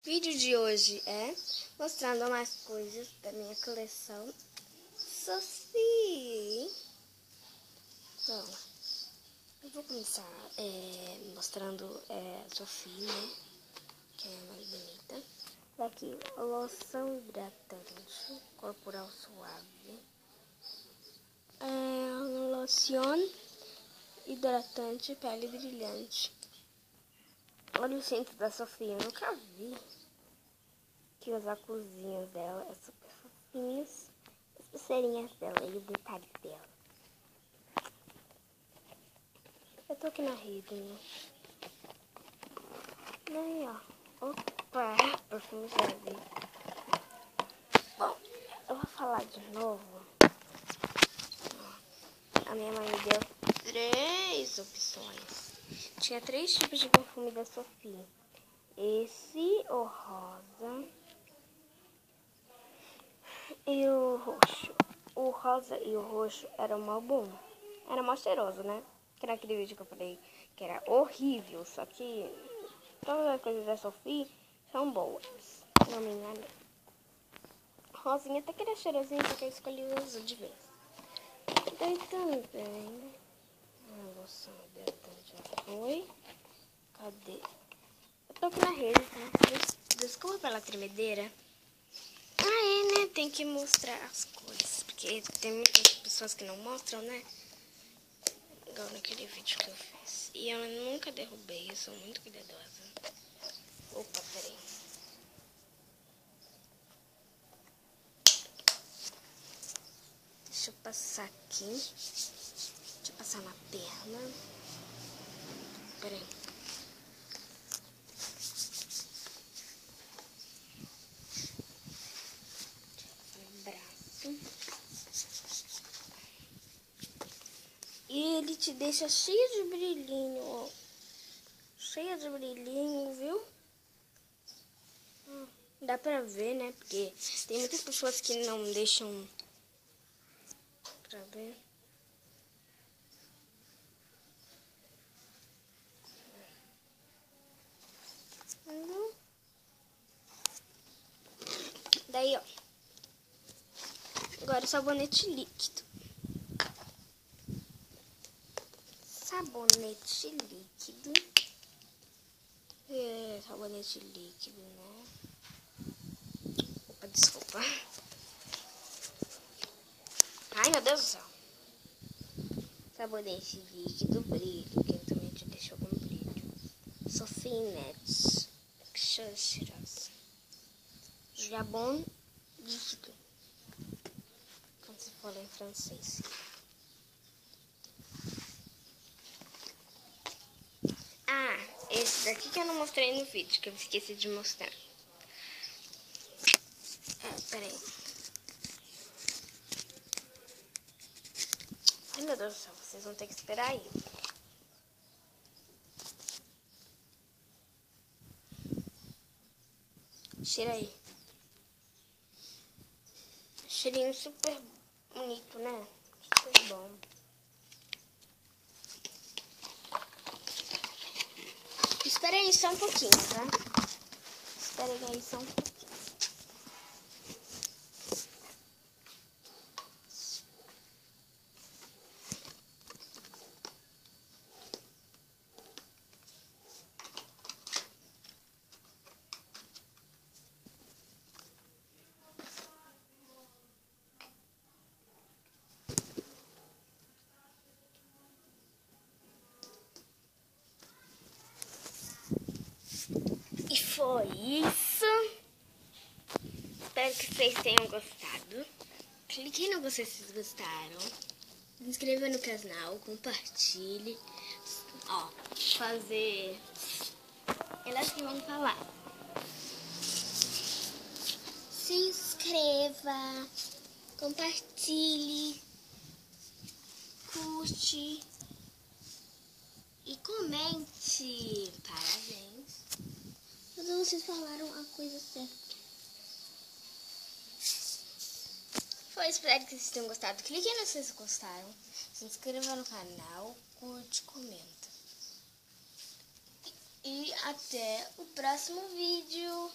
O vídeo de hoje é mostrando mais coisas da minha coleção Sophie. Então, eu vou começar mostrando a Sophie, né? Que é mais bonita. Aqui, loção hidratante corporal suave. Loção hidratante pele brilhante. Olha o cinto da Sophie, eu nunca vi. Aqui os óculosinhos dela, é super fofinhos. As pulseirinhas dela e o detalhe dela. Eu tô aqui na rede, né? Aí, ó. Opa, perfume leve. Bom, eu vou falar de novo. A minha mãe me deu 3 opções. Tinha 3 tipos de perfume da Sophie. Esse, o rosa e o roxo. O rosa e o roxo eram mal bom. Era mó cheiroso, né? Que naquele vídeo que eu falei que era horrível. Só que todas as coisas da Sophie são boas. Não me engano. Rosinha até que era cheirosinho, só que eu escolhi o azul de vez. Daí também a loção hidratante já foi. Cadê? Eu tô aqui na rede, tá? Desculpa pela tremedeira. Né? Tem que mostrar as cores. Porque tem muitas pessoas que não mostram, né? Igual naquele vídeo que eu fiz. E eu nunca derrubei, eu sou muito cuidadosa. Opa, peraí. Deixa eu passar aqui. Deixa eu passar na perna. Peraí. No braço. E ele te deixa cheio de brilhinho, ó. Cheia de brilhinho, viu? Dá pra ver, né? Porque tem muitas pessoas que não deixam pra ver. Daí, ó. Agora o sabonete líquido. Sabonete líquido. Sabonete líquido, né? Opa, desculpa. Ai, meu Deus do céu. Sabonete líquido, brilho, que também te deixou com brilho. Sophie Net. Que cheirosa. Jabon líquido. Como se fala em francês. Esse daqui que eu não mostrei no vídeo, que eu esqueci de mostrar. Peraí. Ai, meu Deus do céu, vocês vão ter que esperar aí. Cheira aí. Cheirinho super bonito, né? Super bom. Espera aí só um pouquinho, tá? Espera aí só um pouquinho. E foi isso. Espero que vocês tenham gostado. Clique no gostei se vocês gostaram. Se inscreva no canal, compartilhe. Ó, fazer... Elas que vão falar. Se inscreva, compartilhe, curte e comente. Parabéns. Todos vocês falaram a coisa certa. Foi, espero que vocês tenham gostado. Clique no se vocês gostaram. Se inscreva no canal, curte, comenta. E até o próximo vídeo.